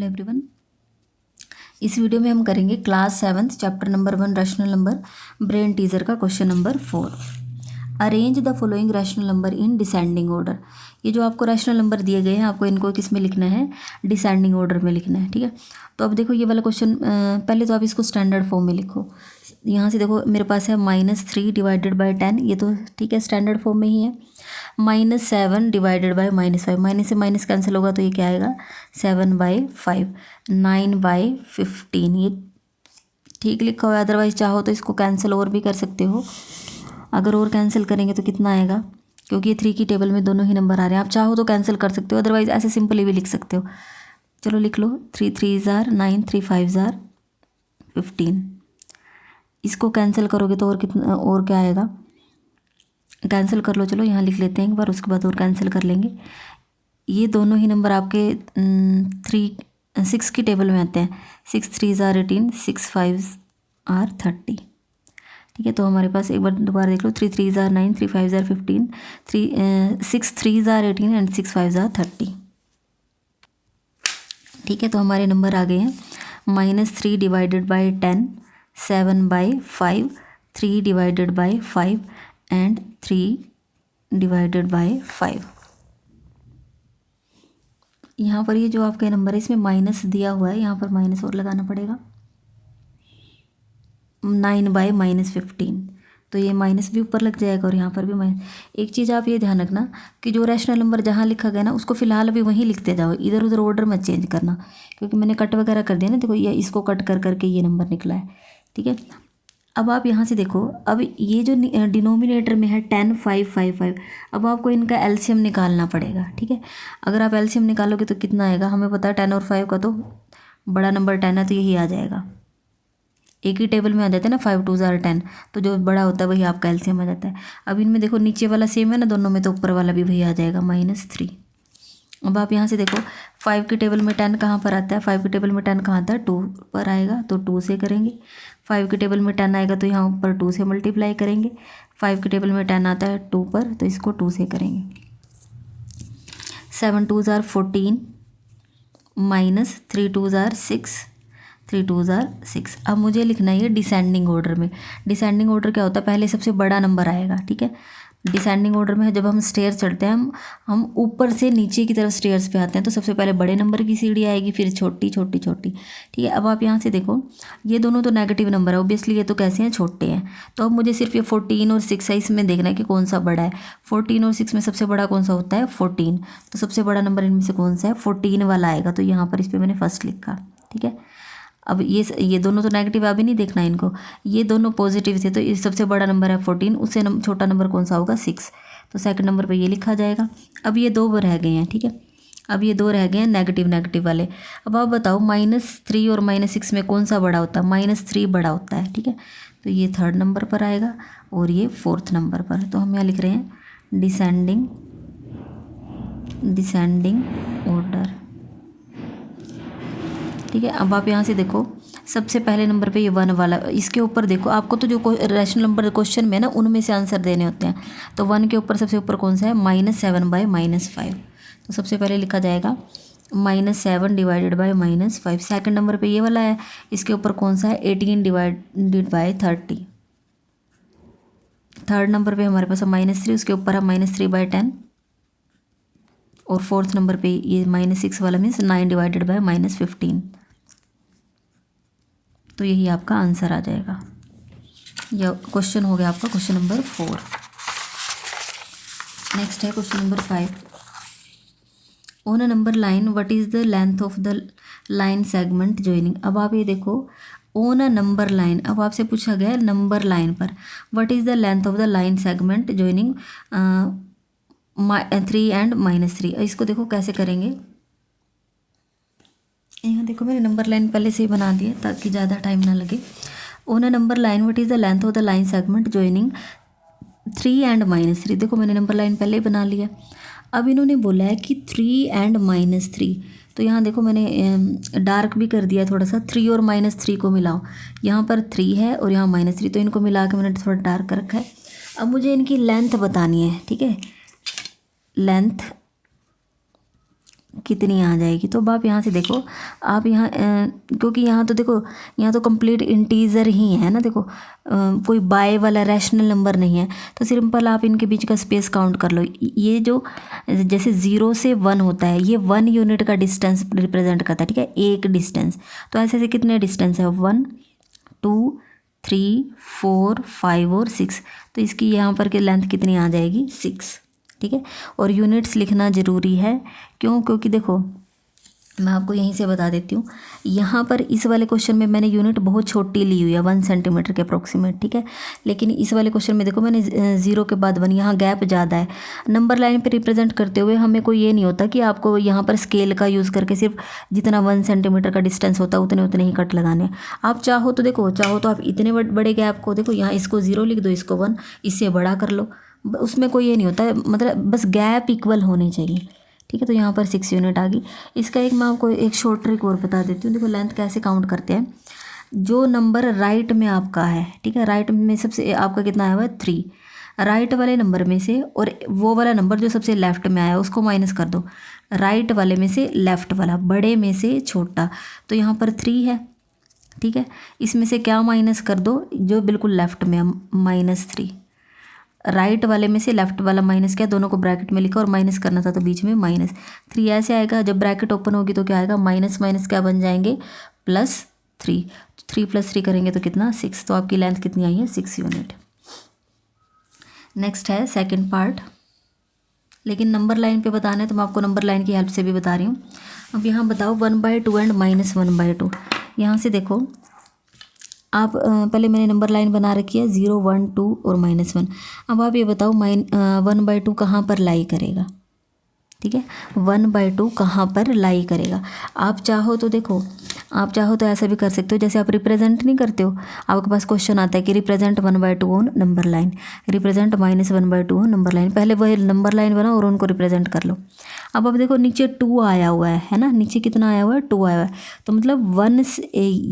Hello everyone. इस video में हम करेंगे class 7 chapter number 1 rational number brain teaser का question number 4। Arrange the following rational number in descending order. ये जो आपको रैशनल नंबर दिए गए हैं, आपको इनको किस में लिखना है? डिसेंडिंग ऑर्डर में लिखना है। ठीक है, तो अब देखो ये वाला क्वेश्चन, पहले तो आप इसको स्टैंडर्ड फॉर्म में लिखो। यहाँ से देखो मेरे पास है -3 डिवाइडेड बाई 10, ये तो ठीक है स्टैंडर्ड फॉर्म में ही है। -7 डिवाइडेड बाई -5, माइनस से माइनस कैंसिल होगा तो ये क्या आएगा? 7/5। 9/15, ये ठीक लिखा हुआ है। अदरवाइज चाहो तो इसको कैंसिल और भी कर सकते हो। अगर और कैंसिल करेंगे तो कितना आएगा? क्योंकि ये 3 की टेबल में दोनों ही नंबर आ रहे हैं, आप चाहो तो कैंसिल कर सकते हो, अदरवाइज ऐसे सिंपली भी लिख सकते हो। चलो लिख लो, 3 3 जार 9, 3 5 जार 15। इसको कैंसिल करोगे तो और कितना, और क्या आएगा? कैंसिल कर लो, चलो यहाँ लिख लेते हैं एक बार, उसके बाद और कैंसिल कर लेंगे। ये दोनों ही नंबर आपके 6 की टेबल में आते हैं। 6 3 जार 18, 6 5 आर 30। ठीक है, तो हमारे पास एक बार दोबारा देख लो, 3 3 jar 9, 3 5 jar 15, 6 3 jar 18 and 6 5 jar 30। ठीक है, तो हमारे नंबर आ गए हैं -3 divided by 10, 7/5, 3 divided by 5 and 3 divided by 5। यहाँ पर ये जो आपका नंबर है इसमें माइनस दिया हुआ है, यहाँ पर माइनस और लगाना पड़ेगा। 9/-15, तो ये माइनस भी ऊपर लग जाएगा और यहाँ पर भी माइनस। एक चीज़ आप ये ध्यान रखना कि जो रैशनल नंबर जहाँ लिखा गया ना उसको फिलहाल अभी वहीं लिखते जाओ, इधर उधर ऑर्डर मत चेंज करना, क्योंकि मैंने कट वगैरह कर दिया ना। देखो ये इसको कट कर करके ये नंबर निकला है। ठीक है, अब आप यहाँ से देखो, अब ये जो डिनोमिनेटर में है 10 5 5 5, अब आपको इनका एलसीएम निकालना पड़ेगा। ठीक है, अगर आप एलसीएम निकालोगे तो कितना आएगा? हमें पता है 10 और 5 का तो बड़ा नंबर 10 है, तो यही आ जाएगा। एक ही टेबल में आ जाता है ना, 5 2 जार 10, तो जो बड़ा होता है वही आपका एलसीएम आ जाता है। अब इनमें देखो नीचे वाला सेम है ना दोनों में, तो ऊपर वाला भी वही आ जाएगा -3। अब आप यहाँ से देखो 5 की टेबल में 10 कहाँ पर आता है? 5 की टेबल में 10 कहाँ आता है? 2 पर आएगा, तो 2 से करेंगे। 5 की टेबल में 10 आएगा तो यहाँ ऊपर 2 से मल्टीप्लाई करेंगे। 5 की टेबल में 10 आता है 2 पर, तो इसको 2 से करेंगे। 7 2 जार 14, -3 2 जार 6, 3 2 जार 6। अब मुझे लिखना है ये डिसेंडिंग ऑर्डर में। डिसेंडिंग ऑर्डर क्या होता है? पहले सबसे बड़ा नंबर आएगा। ठीक है, डिसेंडिंग ऑर्डर में जब हम स्टेयर चढ़ते हैं, हम ऊपर से नीचे की तरफ स्टेयर्स पे आते हैं, तो सबसे पहले बड़े नंबर की सीढ़ी आएगी, फिर छोटी छोटी छोटी। ठीक है, अब आप यहाँ से देखो, ये दोनों तो नेगेटिव नंबर है ऑब्वियसली, ये तो कैसे हैं? छोटे हैं। तो अब मुझे सिर्फ ये 14 और 6 है, इसमें देखना है कि कौन सा बड़ा है। 14 और 6 में सबसे बड़ा कौन सा होता है? 14। तो सबसे बड़ा नंबर इनमें से कौन सा है? 14 वाला आएगा, तो यहाँ पर इस पर मैंने फर्स्ट लिखा। ठीक है, अब ये दोनों तो नेगेटिव, अभी नहीं देखना इनको, ये दोनों पॉजिटिव थे, तो ये सबसे बड़ा नंबर है 14, उससे छोटा नंबर कौन सा होगा? 6, तो सेकंड नंबर पे ये लिखा जाएगा। अब ये 2 रह गए हैं। ठीक है, अब ये 2 रह गए हैं नेगेटिव वाले। अब आप बताओ -3 और -6 में कौन सा बड़ा होता है? -3 बड़ा होता है। ठीक है, तो ये थर्ड नंबर पर आएगा और ये फोर्थ नंबर पर। तो हम यहाँ लिख रहे हैं डिसेंडिंग ऑर्डर। ठीक है, अब आप यहाँ से देखो, सबसे पहले नंबर पे ये 1 वाला, इसके ऊपर देखो, आपको तो जो रैशनल नंबर क्वेश्चन में ना उनमें से आंसर देने होते हैं। तो 1 के ऊपर सबसे ऊपर कौन सा है? -7/-5। तो सबसे पहले लिखा जाएगा -7 डिवाइडेड बाई -5। सेकंड नंबर पे ये वाला है, इसके ऊपर कौन सा है? 18 डिवाइडेड बाई 30। थर्ड नंबर पे हमारे पास है -3, उसके ऊपर है -3/10। और फोर्थ नंबर पे ये -6 वाला मीन्स 9 डिवाइडेड बाई -15। तो यही आपका आंसर आ जाएगा। यह क्वेश्चन हो गया आपका क्वेश्चन नंबर 4। नेक्स्ट है question number 5। On a number line what is the length of the line segment joining. अब आप ये देखो, ऑन अ नंबर लाइन, अब आपसे पूछा गया है नंबर लाइन पर what is the length of the line segment joining 3 and -3। इसको देखो कैसे करेंगे। यहाँ देखो मैंने नंबर लाइन पहले से ही बना दिया ताकि ज़्यादा टाइम ना लगे। On a number line what is the length of the line segment joining 3 and -3। देखो मैंने नंबर लाइन पहले ही बना लिया। अब इन्होंने बोला है कि 3 एंड -3, तो यहाँ देखो मैंने डार्क भी कर दिया थोड़ा सा। 3 और -3 को मिलाओ, यहाँ पर 3 है और यहाँ -3, तो इनको मिला के मैंने थोड़ा डार्क कर रखा है। अब मुझे इनकी लेंथ बतानी है। ठीक है, लेंथ कितनी आ जाएगी। तो अब आप यहाँ से देखो, आप यहाँ क्योंकि यहाँ तो देखो, यहाँ तो कंप्लीट इंटीजर ही है ना, देखो कोई बाय वाला रैशनल नंबर नहीं है, तो सिंपल आप इनके बीच का स्पेस काउंट कर लो। ये जो जैसे 0 से 1 होता है, ये 1 यूनिट का डिस्टेंस रिप्रेजेंट करता है, ठीक है, एक डिस्टेंस। तो ऐसे ऐसे कितने डिस्टेंस है, 1 2 3 4 5 और 6, तो इसकी यहाँ पर की लेंथ कितनी आ जाएगी, 6, ठीक है। और यूनिट्स लिखना ज़रूरी है, क्यों, क्योंकि देखो मैं आपको यहीं से बता देती हूँ, यहाँ पर इस वाले क्वेश्चन में मैंने यूनिट बहुत छोटी ली हुई है, 1 सेंटीमीटर के अप्रोक्सीमेट, ठीक है। लेकिन इस वाले क्वेश्चन में देखो मैंने 0 के बाद 1, यहाँ गैप ज़्यादा है। नंबर लाइन पे रिप्रेजेंट करते हुए हमें कोई ये नहीं होता कि आपको यहाँ पर स्केल का यूज़ करके सिर्फ जितना 1 सेंटीमीटर का डिस्टेंस होता है उतने उतने ही कट लगाने। आप चाहो तो देखो, चाहो तो आप इतने बड़े गैप को देखो, यहाँ इसको 0 लिख दो, इसको 1, इससे बड़ा कर लो, उसमें कोई ये नहीं होता है, मतलब बस गैप इक्वल होने चाहिए, ठीक है। तो यहाँ पर 6 यूनिट आ गई। इसका एक मैं आपको एक शॉर्ट ट्रिक और बता देती हूँ। देखो लेंथ कैसे काउंट करते हैं, जो नंबर राइट में आपका है, ठीक है, राइट में सबसे आपका कितना आया हुआ है, 3, राइट वाले नंबर में से और वो वाला नंबर जो सबसे लेफ्ट में आया उसको माइनस कर दो, राइट वाले में से लेफ्ट वाला, बड़े में से छोटा, तो यहाँ पर 3 है, ठीक है। इसमें से क्या माइनस कर दो, जो बिल्कुल लेफ्ट में है, -3, राइट वाले में से लेफ्ट वाला माइनस किया, दोनों को ब्रैकेट में लिखा और माइनस करना था तो बीच में -3 ऐसे आएगा। जब ब्रैकेट ओपन होगी तो क्या आएगा, माइनस माइनस क्या बन जाएंगे, +3, 3 + 3 करेंगे तो कितना, 6। तो आपकी लेंथ कितनी आई है, 6 यूनिट। नेक्स्ट है सेकंड पार्ट, लेकिन नंबर लाइन पे बताना है तो मैं आपको नंबर लाइन की हेल्प से भी बता रही हूँ। अब यहाँ बताओ 1/2 एंड -1/2। यहाँ से देखो आप पहले मैंने नंबर लाइन बना रखी है 0 1 2 और -1। अब आप ये बताओ 1/2 कहाँ पर लाई करेगा, ठीक है, 1/2 कहाँ पर लाई करेगा। आप चाहो तो देखो, आप चाहो तो ऐसा भी कर सकते हो, जैसे आप रिप्रेजेंट नहीं करते हो, आपके पास क्वेश्चन आता है कि represent 1/2 on number line, represent -1/2 on number line, पहले वही नंबर लाइन बनाओ और उनको रिप्रेजेंट कर लो। अब देखो नीचे 2 आया हुआ है ना, नीचे कितना आया हुआ है, 2 आया हुआ है, तो मतलब 1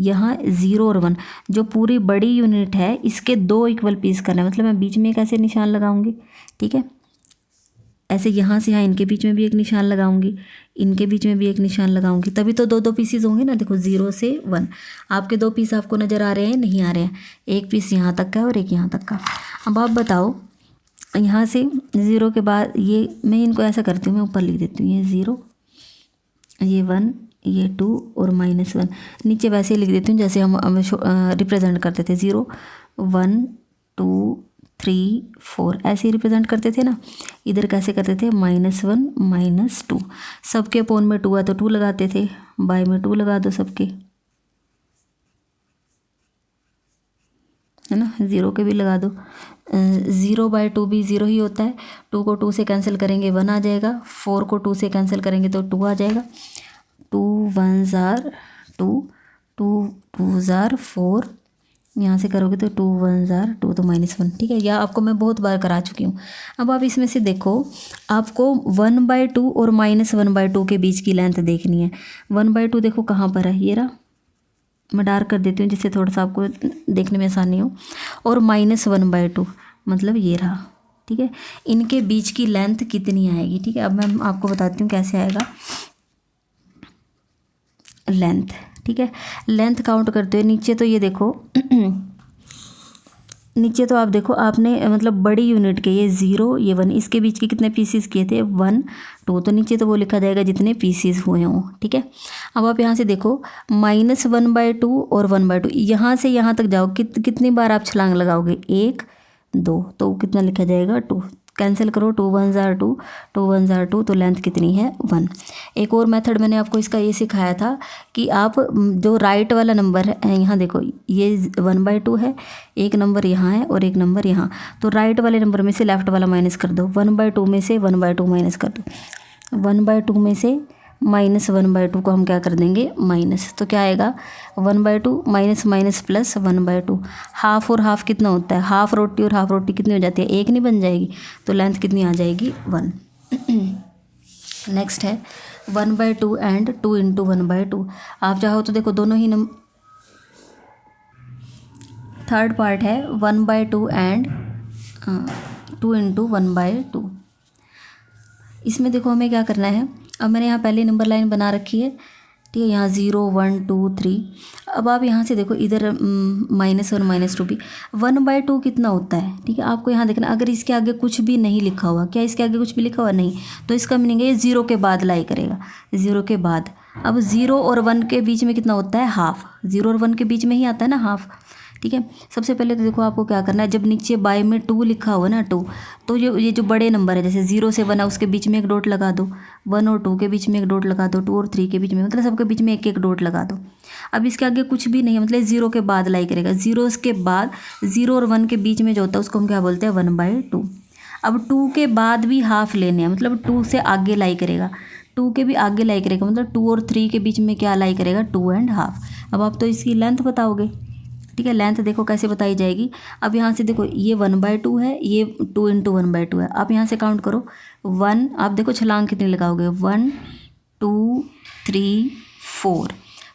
यहाँ 0 और 1 जो पूरी बड़ी यूनिट है इसके 2 इक्वल पीस करना है, मतलब मैं बीच में एक ऐसे निशान लगाऊंगी, ठीक है, ऐसे यहाँ से यहाँ इनके बीच में भी एक निशान लगाऊंगी, इनके बीच में भी एक निशान लगाऊंगी, तभी तो 2 पीसीज होंगे ना। देखो 0 से 1 आपके 2 पीस आपको नज़र आ रहे हैं, नहीं आ रहे हैं, एक पीस यहाँ तक का और एक यहाँ तक का। अब आप बताओ यहाँ से 0 के बाद ये मैं इनको ऐसा करती हूँ, मैं ऊपर लिख देती हूँ, ये 0, ये 1, ये 2 और -1, नीचे वैसे ही लिख देती हूँ जैसे हम रिप्रेजेंट करते थे, 0 1 2 3 4 ऐसे ही रिप्रेजेंट करते थे ना। इधर कैसे करते थे, -1 -2, सबके अपोन में 2 है तो 2 लगाते थे, बाय में 2 लगा दो सबके, है ना, 0 के भी लगा दो। 0/2 भी 0 ही होता है, 2 को 2 से कैंसिल करेंगे 1 आ जाएगा, 4 को 2 से कैंसिल करेंगे तो 2 आ जाएगा, 2 1s are 2, 2 2s are 4, यहाँ से करोगे तो 2 1s are 2 तो -1, ठीक है, या आपको मैं बहुत बार करा चुकी हूँ। अब आप इसमें से देखो, आपको 1/2 और -1/2 के बीच की लेंथ देखनी है। 1/2 देखो कहाँ पर है, ये रहा, मैं डार्क कर देती हूँ जिससे थोड़ा सा आपको देखने में आसानी हो, और -1/2 मतलब ये रहा, ठीक है, इनके बीच की लेंथ कितनी आएगी, ठीक है। अब मैं आपको बताती हूँ कैसे आएगा लेंथ, ठीक है। लेंथ काउंट करते हुए नीचे तो ये देखो नीचे तो आप देखो आपने मतलब बड़ी यूनिट के ये 0 ये 1 इसके बीच के कितने पीसीस किए थे, 1 2, तो नीचे तो वो लिखा जाएगा जितने पीसीस हुए हों, ठीक है। अब आप यहाँ से देखो -1/2 और 1/2, यहाँ से यहाँ तक जाओ, कितनी बार आप छलांग लगाओगे, 1 2, तो कितना लिखा जाएगा 2, कैंसिल करो, 2 1s are 2, 2 1s are 2, तो लेंथ कितनी है 1। एक और मेथड मैंने आपको इसका ये सिखाया था कि आप जो राइट वाला नंबर है, यहाँ देखो ये 1/2 है, एक नंबर यहाँ है और एक नंबर यहाँ, तो राइट वाले नंबर में से लेफ्ट वाला माइनस कर दो, 1/2 में से 1/2 माइनस कर दो, 1/2 में से -1/2 को हम क्या कर देंगे माइनस, तो क्या आएगा 1/2 माइनस माइनस प्लस 1/2, हाफ और हाफ कितना होता है, हाफ रोटी और हाफ रोटी कितनी हो जाती है, एक नहीं बन जाएगी, तो लेंथ कितनी आ जाएगी 1। नेक्स्ट है 1/2 एंड 2 × 1/2। आप चाहो तो देखो दोनों ही थर्ड पार्ट है 1/2 एंड 2 × 1/2। इसमें देखो हमें क्या करना है, अब मैंने यहाँ पहली नंबर लाइन बना रखी है, ठीक है। यहाँ 0 1 2 3। अब आप यहाँ से देखो इधर -1 -2 भी 1/2 कितना होता है, ठीक है। आपको यहाँ देखना, अगर इसके आगे कुछ भी नहीं लिखा हुआ, क्या इसके आगे कुछ भी लिखा हुआ नहीं, तो इसका मीनिंग है ये 0 के बाद लाई करेगा, 0 के बाद। अब 0 और 1 के बीच में कितना होता है, हाफ। 0 और 1 के बीच में ही आता है ना हाफ, ठीक है। सबसे पहले तो देखो आपको क्या करना है, जब नीचे बाय में 2 लिखा हुआ ना 2, तो ये जो बड़े नंबर है, जैसे 0 से 1 है उसके बीच में एक डॉट लगा दो, 1 और 2 के बीच में एक डॉट लगा दो, 2 और 3 के बीच में, मतलब सबके बीच में एक एक डॉट लगा दो। अब इसके आगे कुछ भी नहीं है, मतलब 0 के बाद लाई करेगा। 0 के बाद 0 और 1 के बीच में जो होता है उसको हम क्या बोलते हैं, 1/2। अब 2 के बाद भी हाफ लेने हैं, मतलब 2 से आगे लाई करेगा, 2 के भी आगे लाई करेगा, मतलब 2 और 3 के बीच में क्या लाई करेगा, 2.5। अब आप तो इसकी लेंथ बताओगे, ठीक है। लेंथ देखो कैसे बताई जाएगी। अब यहाँ से देखो ये 1/2 है, ये 2 × 1/2 है। आप यहाँ से काउंट करो 1, आप देखो छलांग कितनी लगाओगे, 1 2 3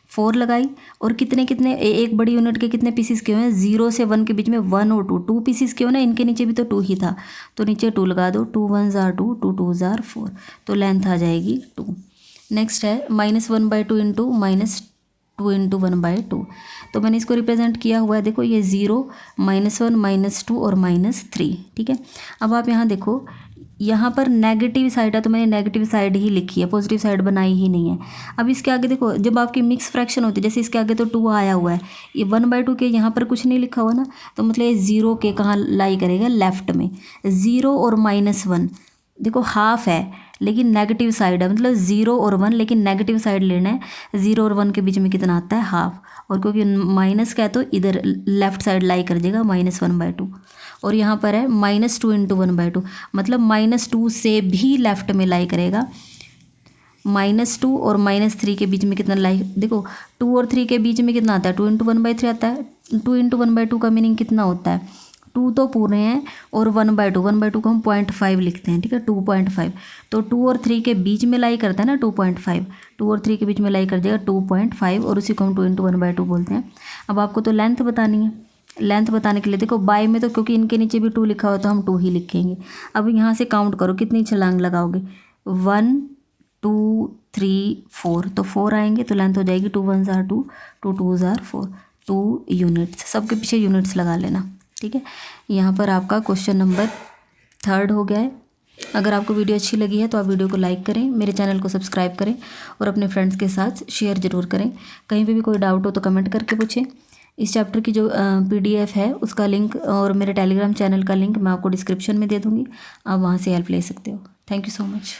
4 लगाई। और कितने कितने एक बड़ी यूनिट के कितने पीसीस क्यों हैं, 0 से 1 के बीच में 1 और 2 पीसीस क्यों ना, इनके नीचे भी तो 2 ही था, तो नीचे 2 लगा दो, 2 1 * 2 2 2 * 4, तो लेंथ आ जाएगी 2। नेक्स्ट है -1/2 × -2 × 1/2। तो मैंने इसको रिप्रेजेंट किया हुआ है, देखो ये 0 -1 -2 और -3, ठीक है। अब आप यहाँ देखो, यहाँ पर नेगेटिव साइड है तो मैंने नेगेटिव साइड ही लिखी है, पॉजिटिव साइड बनाई ही नहीं है। अब इसके आगे देखो, जब आपकी मिक्स फ्रैक्शन होती है, जैसे इसके आगे तो 2 आया हुआ है, ये 1/2 के यहाँ पर कुछ नहीं लिखा हुआ ना, तो मतलब ये 0 के कहाँ लाई करेगा, लेफ्ट में। 0 और -1 देखो हाफ है, लेकिन नेगेटिव साइड है, मतलब 0 और 1, लेकिन नेगेटिव साइड लेना है। 0 और 1 के बीच में कितना आता है, हाफ। और क्योंकि माइनस का है तो इधर लेफ्ट साइड लाई कर देगा, -1/2। और यहाँ पर है -2 × 1/2, मतलब -2 से भी लेफ्ट में लाई करेगा। -2 और -3 के बीच में कितना लाई, देखो 2 और 3 के बीच में कितना आता है, 2 × 1/3 आता है। 2 × 1/2 का मीनिंग कितना होता है, 2 तो पूरे हैं और 1/2 को हम 0.5 लिखते हैं, ठीक है, 2.5। तो 2 और 3 के बीच में लाई करता है ना 2.5, 2 और 3 के बीच में लाई कर देगा 2.5, और उसी को हम 2 × 1/2 बोलते हैं। अब आपको तो लेंथ बतानी है, लेंथ बताने के लिए देखो बाय में तो क्योंकि इनके नीचे भी 2 लिखा हुआ तो हम 2 ही लिखेंगे। अब यहाँ से काउंट करो कितनी छलांग लगाओगे, 1 2 3 4, तो 4 आएंगे, तो लेंथ हो जाएगी 2 1 * 2 2 2 * 4, 2 यूनिट्स। सबके पीछे यूनिट्स लगा लेना, ठीक है। यहाँ पर आपका क्वेश्चन नंबर 3 हो गया है। अगर आपको वीडियो अच्छी लगी है तो आप वीडियो को लाइक करें, मेरे चैनल को सब्सक्राइब करें और अपने फ्रेंड्स के साथ शेयर ज़रूर करें। कहीं पे भी कोई डाउट हो तो कमेंट करके पूछें। इस चैप्टर की जो PDF है उसका लिंक और मेरे टेलीग्राम चैनल का लिंक मैं आपको डिस्क्रिप्शन में दे दूँगी, आप वहाँ से हेल्प ले सकते हो। Thank you so much.